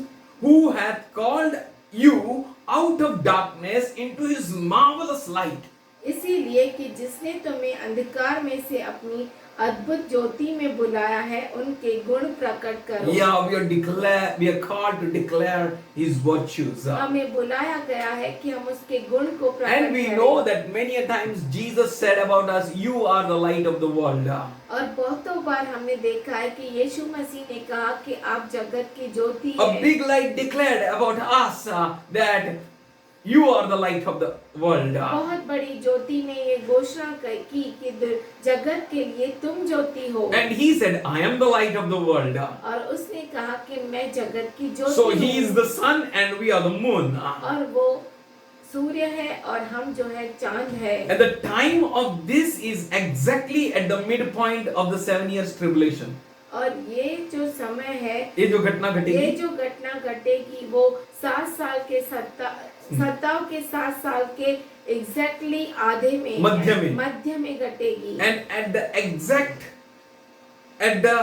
S2: who hath called you out of darkness into his marvelous light.
S3: इसीलिए कि जिसने तुम्हें अंधकार में से अपनी अद्भुत ज्योति में बुलाया है उनके गुण प्रकट करो।
S2: Yeah, we are called to declare his virtues.
S3: हमें बुलाया गया है कि हम उसके गुण को प्रकट
S2: And we
S3: करें।
S2: know that many a times Jesus said about us, you are the light of the world.
S3: और बहुतों बार हमने देखा है कि यीशु मसीह ने कहा कि आप जगत की ज्योति
S2: A
S3: हैं।
S2: big light declared about us that you are the light of the world.
S3: बहुत बड़ी ज्योति ने ये घोषणा की कि जगत के लिए तुम ज्योति हो।
S2: And he said, I am the light of the world.
S3: और उसने कहा कि मैं जगत की ज्योति
S2: So
S3: हूँ।
S2: he is the sun and we are the moon.
S3: और वो सूर्य है और हम जो है चांद है।
S2: And the time of this is exactly at the midpoint of the 7 years tribulation.
S3: और ये जो समय है,
S2: ये जो घटना
S3: ये
S2: घटेगी,
S3: जो घटना घटेगी वो 7 साल के सत्ताव के 7 साल के एग्जैक्टली आधे में
S2: मध्य में।
S3: मध्य में घटेगी।
S2: and at the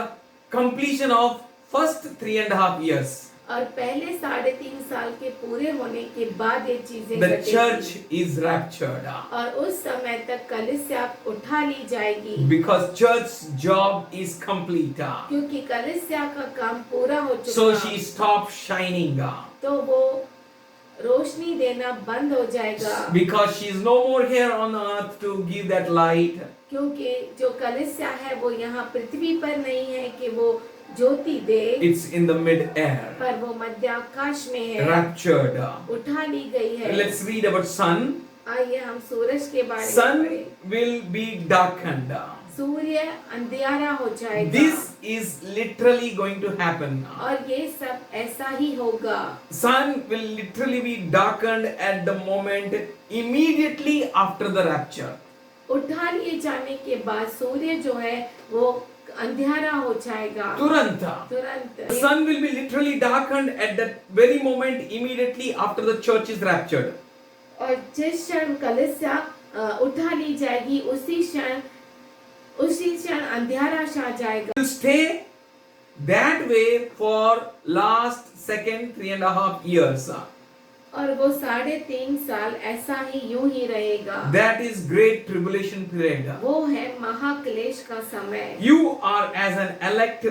S2: completion of first 3.5 years,
S3: और पहले 3.5 साल के पूरे होने के बाद ये चीजें
S2: the
S3: घटेगी।
S2: church is raptured.
S3: और उस समय तक कलीसिया उठा ली जाएगी।
S2: Because church's job is complete.
S3: क्योंकि कलीसिया का काम पूरा हो चुका।
S2: So she stopped shining.
S3: तो वो रोशनी देना बंद हो जाएगा।
S2: Because she is no more here on earth to give that light.
S3: क्योंकि जो कलीसिया है वो यहाँ पृथ्वी पर नहीं है कि वो ज्योति दे,
S2: It's in the mid-air.
S3: पर वो मध्य आकाश में है,
S2: Raptured.
S3: उठा ली गई है।
S2: Let's read about sun.
S3: आइए हम सूरज के बारे में
S2: Sun
S3: पढ़ें।
S2: will be darkened.
S3: सूर्य अंधियारा हो जाएगा।
S2: This is literally going to happen.
S3: और ये सब ऐसा ही होगा।
S2: Sun will literally be darkened at the moment immediately after the rapture.
S3: उठा लिए जाने के बाद सूर्य जो है वो अंधियारा हो जाएगा।
S2: तुरंत.
S3: तुरंत।
S2: Sun will be literally darkened at that very moment immediately after the church is raptured.
S3: और जिस क्षण कलीसिया उठा ली जाएगी उसी क्षण अंधियारा छा जाएगा।
S2: Will stay that way for last second 3.5 years.
S3: और वो 3.5 साल ऐसा ही यूं ही रहेगा।
S2: That is great tribulation period.
S3: वो है महाक्लेश का समय।
S2: You are as an elect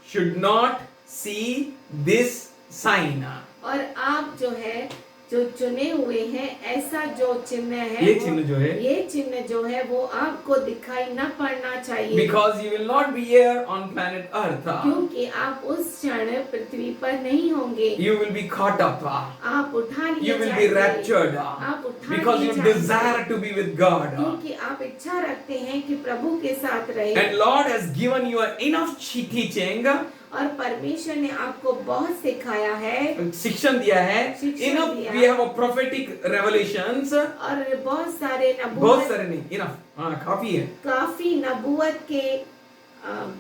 S2: should not see this sign.
S3: और आप जो है जो चुने हुए हैं ऐसा जो चिन्ह है
S2: ये चिन्ह जो है,
S3: ये चिन्ह जो है वो आपको दिखाई न पड़ना चाहिए।
S2: Because you will not be here on planet Earth.
S3: क्योंकि आप उस क्षण पृथ्वी पर नहीं होंगे।
S2: You will be caught up.
S3: आप उठा लिए
S2: You will
S3: जाएंगे।
S2: be raptured.
S3: आप उठा
S2: Because
S3: लिए
S2: you
S3: जाएंगे।
S2: desire to be with God.
S3: क्योंकि आप इच्छा रखते हैं कि प्रभु के साथ रहे।
S2: And Lord has given you enough teaching.
S3: और परमेश्वर ने आपको बहुत सिखाया है,
S2: शिक्षण दिया है.
S3: शिक्षण
S2: Enough.
S3: दिया।
S2: We have a prophetic revelations.
S3: और बहुत सारे
S2: बहुत सारे नहीं. Enough. काफी है.
S3: काफी नबूवत के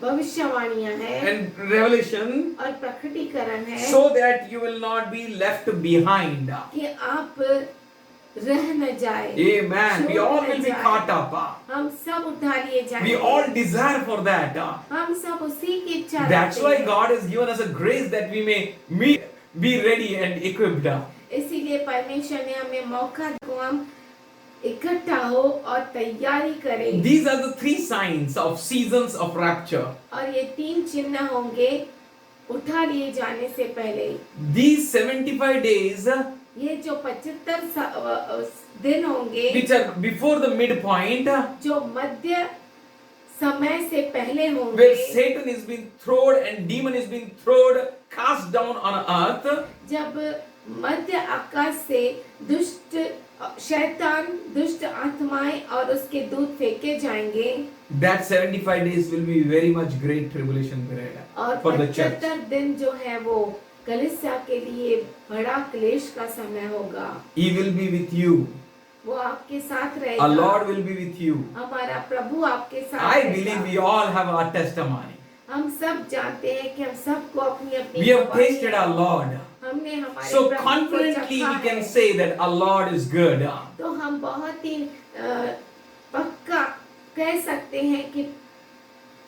S3: भविष्यवाणियां हैं
S2: And revelation.
S3: और प्रकटीकरण है
S2: So that you will not be left behind.
S3: कि आप रह न जाए।
S2: Amen. We
S3: छूट
S2: all
S3: न
S2: will be
S3: जाए।
S2: caught up.
S3: हम सब उठा लिए
S2: We
S3: जाएंगे।
S2: all desire for that.
S3: हम सब उसी की इच्छा
S2: That's
S3: रखते
S2: why
S3: हैं।
S2: God has given us a grace that we may be ready and equipped.
S3: इसीलिए परमेश्वर ने हमें मौका को हम इकट्ठा हो और तैयारी करें।
S2: These are the 3 signs of seasons of rapture.
S3: और ये 3 चिन्ह होंगे उठा लिए जाने से पहले।
S2: These 75 days,
S3: ये जो 75 दिन होंगे
S2: which are before the midpoint,
S3: जो मध्य समय से पहले होंगे,
S2: where Satan is being thrown and demon is being thrown, cast down on earth.
S3: जब मध्य आकाश से दुष्ट शैतान, दुष्ट आत्माएं और उसके दूत फेंके जाएंगे।
S2: That 75 days will be very much great tribulation period
S3: और
S2: for the church.
S3: 75 दिन जो है वो कलीसिया के लिए बड़ा क्लेश का समय होगा।
S2: He will be with you.
S3: वो आपके साथ
S2: Our
S3: रहेगा।
S2: Lord will be with you.
S3: हमारा प्रभु आपके साथ
S2: I
S3: रहेगा।
S2: believe we all have our testimony.
S3: हम सब जानते हैं कि हम सबको अपनी अपनी
S2: We have tasted our Lord.
S3: हमने हमारे
S2: So
S3: प्रभु को
S2: confidently
S3: चखा
S2: we can
S3: है।
S2: say that our Lord is good.
S3: तो हम बहुत ही पक्का कह सकते हैं कि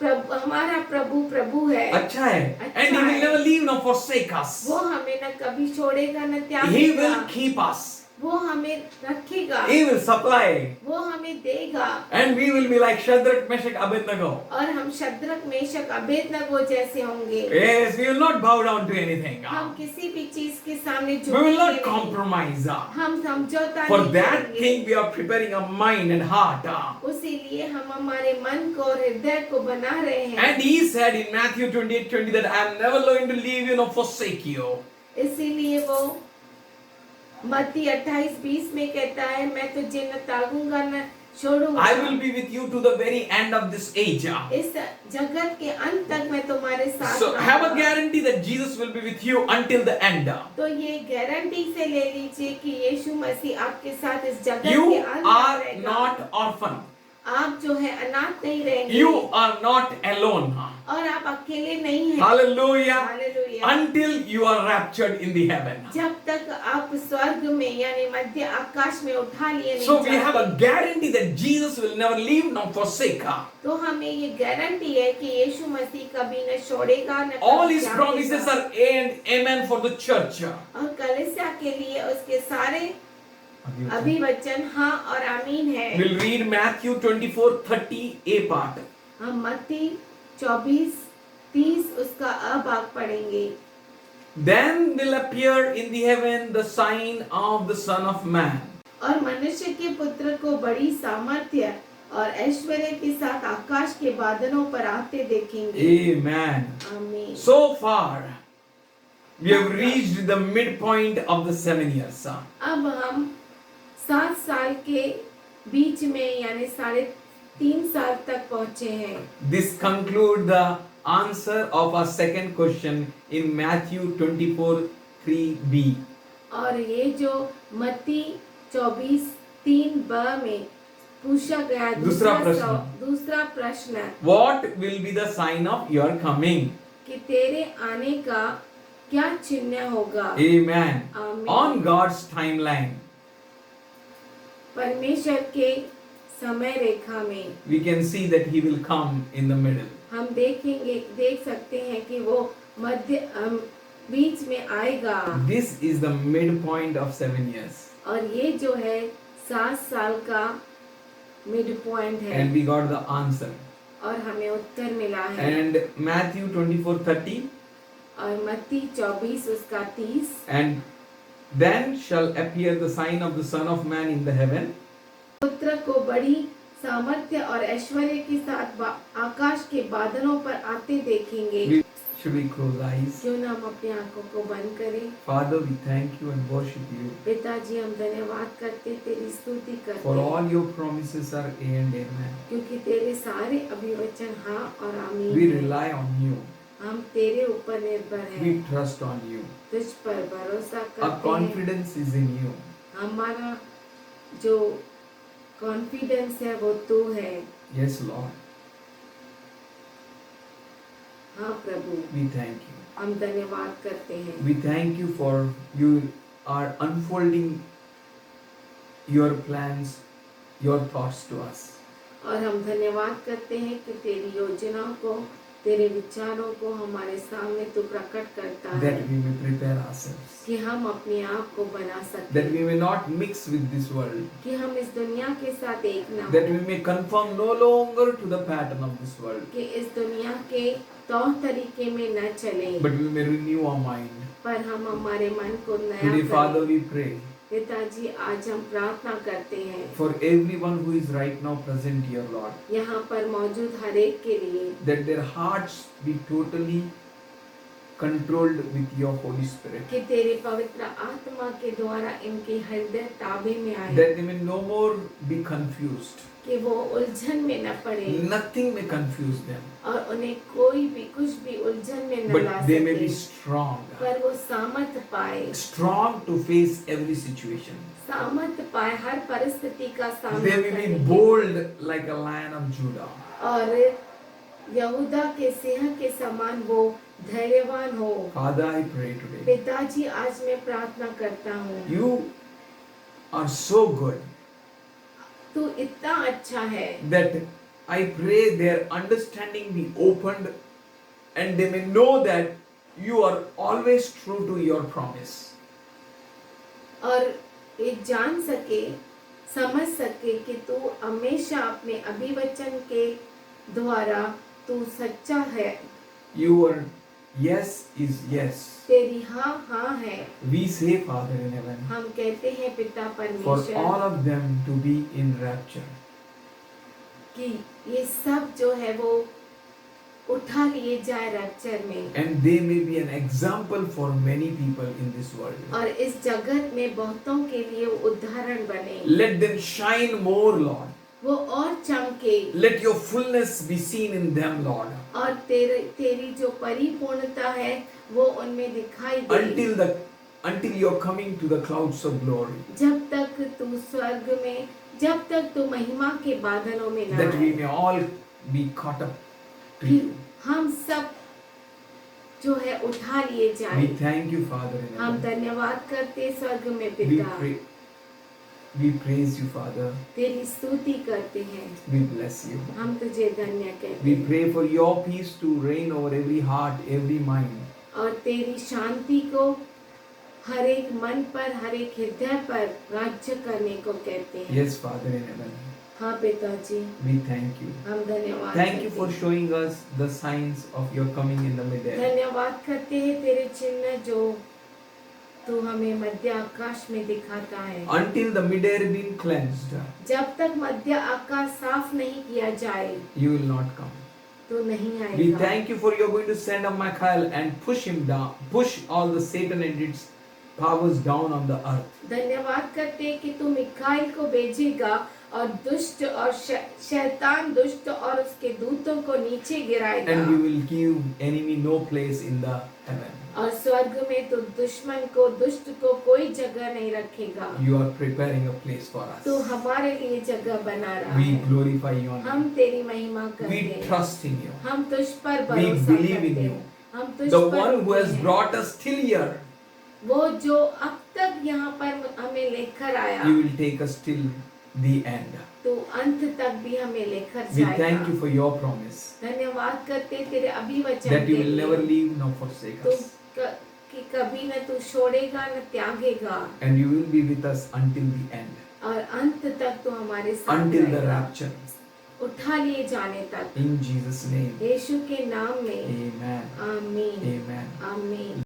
S3: हमारा प्रभु प्रभु है,
S2: अच्छा है,
S3: अच्छा
S2: and He will
S3: है।
S2: never leave nor forsake us.
S3: वो हमें न कभी छोड़ेगा न
S2: He
S3: त्यागेगा,
S2: will keep us.
S3: वो हमें रखेगा,
S2: He will supply,
S3: वो हमें देगा,
S2: and we will be like Shadrach, Meshach, Abednego.
S3: और हम शद्रक मेशक अबेदनगो जैसे होंगे।
S2: Yes, we will not bow down to anything.
S3: हम किसी भी चीज के सामने
S2: We will not
S3: झुकेंगे नहीं,
S2: compromise.
S3: हम समझौता
S2: For
S3: नहीं
S2: that
S3: करेंगे।
S2: thing we are preparing a mind and heart.
S3: उसीलिए हम हमारे मन को और हृदय को बना रहे हैं।
S2: And He said in Matthew 28:20 that I am never going to leave you nor forsake you.
S3: इसीलिए वो मत्ती 28:20 में कहता है, मैं तुझे न त्यागूंगा न छोड़ूंगा,
S2: I will be with you to the very end of this age.
S3: इस जगत के अंत तक मैं तुम्हारे साथ
S2: So have a
S3: रहूंगा।
S2: guarantee that Jesus will be with you until the end.
S3: तो ये गारंटी से ले लीजिए कि यीशु मसीह आपके साथ इस जगत
S2: You
S3: के अंत तक
S2: are
S3: रहेगा।
S2: not orphan.
S3: आप जो है अनाथ नहीं रहेंगे,
S2: You are not alone.
S3: और आप अकेले नहीं हैं।
S2: Hallelujah.
S3: Hallelujah.
S2: Until you are raptured in the heaven.
S3: जब तक आप स्वर्ग में यानी मध्य आकाश में उठा लिए नहीं
S2: So we have a
S3: जाते।
S2: guarantee that Jesus will never leave nor forsake us.
S3: तो हमें ये गारंटी है कि यीशु मसीह कभी न छोड़ेगा न
S2: All
S3: कभी
S2: His
S3: त्यागेगा।
S2: promises are and amen for the church.
S3: और कलीसिया के लिए उसके सारे अभिवचन हाँ और आमीन है।
S2: We'll read Matthew 24:30 a part.
S3: हम मत्ती 24:30 उसका अभाग पढ़ेंगे।
S2: Then will appear in the heaven the sign of the Son of Man.
S3: और मनुष्य के पुत्र को बड़ी सामर्थ्य और ऐश्वर्य के साथ आकाश के बादलों पर आते देखेंगे।
S2: Amen.
S3: आमीन।
S2: So far, we have reached the midpoint of the 7 years.
S3: अब हम 7 साल के बीच में यानी 3.5 साल तक पहुँचे हैं।
S2: This concludes the answer of our second question in Matthew 24:3b.
S3: और ये जो मत्ती 24:3b में पूछा गया
S2: दूसरा
S3: प्रश्न
S2: What will be the sign of your coming?
S3: कि तेरे आने का क्या चिन्ह होगा।
S2: Amen.
S3: आमीन।
S2: On God's timeline,
S3: परमेश्वर के समय रेखा में
S2: we can see that He will come in the middle.
S3: हम देख सकते हैं कि वो बीच में आएगा।
S2: This is the midpoint of 7 years.
S3: और ये जो है 7 साल का मिड पॉइंट है।
S2: And we got the answer.
S3: और हमें उत्तर मिला है।
S2: And Matthew 24:30.
S3: और मत्ती 24 उसका 30।
S2: And then shall appear the sign of the Son of Man in the heaven.
S3: पुत्र को बड़ी सामर्थ्य और ऐश्वर्य के साथ आकाश के बादलों पर आते देखेंगे।
S2: Should we close eyes?
S3: क्यों ना हम अपनी आंखों को बंद करें।
S2: Father, we thank you and worship you.
S3: पिताजी हम धन्यवाद करते, तेरी स्तुति करते,
S2: For all your promises are A and amen.
S3: क्योंकि तेरे सारे अभिवचन हाँ और आमीन
S2: We
S3: हैं।
S2: rely on you.
S3: हम तेरे ऊपर निर्भर हैं,
S2: We trust on you.
S3: तुझ पर भरोसा
S2: Our
S3: करते हैं।
S2: confidence is in you.
S3: हमारा जो कॉन्फिडेंस है वो तू है।
S2: Yes, Lord.
S3: हाँ प्रभु,
S2: We thank you.
S3: हम धन्यवाद करते हैं।
S2: We thank you for you are unfolding your plans, your thoughts to us.
S3: और हम धन्यवाद करते हैं कि तेरी योजनाओं को, तेरे विचारों को हमारे सामने तू प्रकट करता है,
S2: That we may prepare ourselves.
S3: कि हम अपने आप को बना सकते
S2: That
S3: हैं,
S2: we may not mix with this world.
S3: कि हम इस दुनिया के साथ एक ना
S2: That
S3: हो,
S2: we may conform no longer to the pattern of this world.
S3: कि इस दुनिया के तौर तरीके में न चले,
S2: But we may renew our mind.
S3: पर हम हमारे मन को नया
S2: Today, Father,
S3: करें।
S2: we pray
S3: पिताजी आज हम प्रार्थना करते हैं
S2: for everyone who is right now present here, Lord,
S3: यहाँ पर मौजूद हर एक के लिए,
S2: that their hearts be totally controlled with your Holy Spirit.
S3: कि तेरे पवित्र आत्मा के द्वारा इनके हृदय ताबे में आए,
S2: That they may no more be confused.
S3: कि वो उलझन में न पड़े
S2: Nothing may confuse them.
S3: और उन्हें कोई भी कुछ भी उलझन में न ला
S2: But they may be
S3: सके,
S2: strong.
S3: पर वो सामर्थ पाए,
S2: Strong to face every situation.
S3: सामर्थ पाए हर परिस्थिति का सामना
S2: They may
S3: करने
S2: be
S3: के,
S2: bold like a lion of Judah.
S3: और यहूदा के सिंह के समान वो धैर्यवान हो।
S2: Father, I pray today.
S3: पिताजी आज मैं प्रार्थना करता हूँ,
S2: You are so good
S3: तू इतना अच्छा है
S2: that I pray their understanding be opened and they may know that you are always true to your promise.
S3: और ये जान सके, समझ सके कि तू हमेशा अपने अभिवचन के द्वारा तू सच्चा है,
S2: Your yes is yes.
S3: तेरी हाँ हाँ है।
S2: We say, Father in heaven,
S3: हम कहते हैं पिता
S2: for
S3: परमेश्वर
S2: all of them to be in rapture.
S3: कि ये सब जो है वो उठा लिए जाए रैप्चर में,
S2: And they may be an example for many people in this world.
S3: और इस जगत में बहुतों के लिए वो उदाहरण बने,
S2: Let them shine more, Lord.
S3: वो और चमके,
S2: Let your fullness be seen in them, Lord.
S3: और तेरी जो परिपूर्णता है वो उनमें दिखाई दे,
S2: Until you're coming to the clouds of glory.
S3: जब तक तू स्वर्ग में, जब तक तू महिमा के बादलों में ना
S2: That we
S3: आए,
S2: may all be caught up to
S3: फिर
S2: you.
S3: हम सब जो है उठा लिए
S2: We
S3: जाए।
S2: thank you, Father in
S3: हम
S2: heaven.
S3: धन्यवाद करते स्वर्ग में
S2: We
S3: पिता,
S2: pray. We praise you, Father.
S3: तेरी स्तुति करते हैं,
S2: We bless you.
S3: हम तुझे धन्य कहते
S2: We
S3: हैं,
S2: pray for your peace to reign over every heart, every mind.
S3: और तेरी शांति को हर एक मन पर, हर एक हृदय पर राज्य करने को कहते हैं।
S2: Yes, Father in heaven.
S3: हाँ पिताजी,
S2: We thank you.
S3: हम धन्यवाद
S2: Thank you
S3: करते
S2: for
S3: हैं।
S2: showing us the signs of your coming in the mid-air.
S3: धन्यवाद करते हैं तेरे चिन्ह जो तू हमें मध्य आकाश में दिखाता है।
S2: Until the mid-air been cleansed,
S3: जब तक मध्य आकाश साफ नहीं किया जाए,
S2: you will not come.
S3: तो नहीं
S2: We
S3: आएगा।
S2: thank you for you're going to send a Michael and push him down, push all the Satan and its powers down on the earth.
S3: धन्यवाद करते हैं कि तू मिकाइल को भेजेगा और दुष्ट और शैतान दुष्ट और उसके दूतों को नीचे गिराएगा,
S2: And you will give enemy no place in the heaven.
S3: और स्वर्ग में तो दुश्मन को, दुष्ट को कोई जगह नहीं रखेगा।
S2: You are preparing a place for
S3: तू
S2: us.
S3: हमारे लिए जगह बना रहा
S2: We
S3: है।
S2: glorify your
S3: हम
S2: name.
S3: तेरी महिमा करते
S2: We
S3: हैं,
S2: trust in you.
S3: हम तुझ पर
S2: We
S3: भरोसा
S2: believe
S3: करते
S2: in you.
S3: हैं, हम तुझ
S2: The
S3: पर
S2: one who
S3: रुकते
S2: has
S3: हैं।
S2: brought us till here,
S3: वो जो अब तक यहाँ पर हमें लेकर आया,
S2: you will take us till the end.
S3: तो अंत तक भी हमें लेकर
S2: We thank
S3: जाएगा।
S2: you for your promise
S3: धन्यवाद करते हैं तेरे अभिवचन
S2: that you
S3: के
S2: will
S3: लिए।
S2: never leave nor forsake
S3: तू
S2: us.
S3: कि कभी न तू छोड़ेगा न त्यागेगा,
S2: And you will be with us until the end,
S3: और अंत तक तू हमारे साथ
S2: until the
S3: रहेगा,
S2: rapture.
S3: उठा लिए जाने तक।
S2: In Jesus' name,
S3: यीशु के नाम में
S2: amen.
S3: आमीन,
S2: Amen.
S3: आमीन।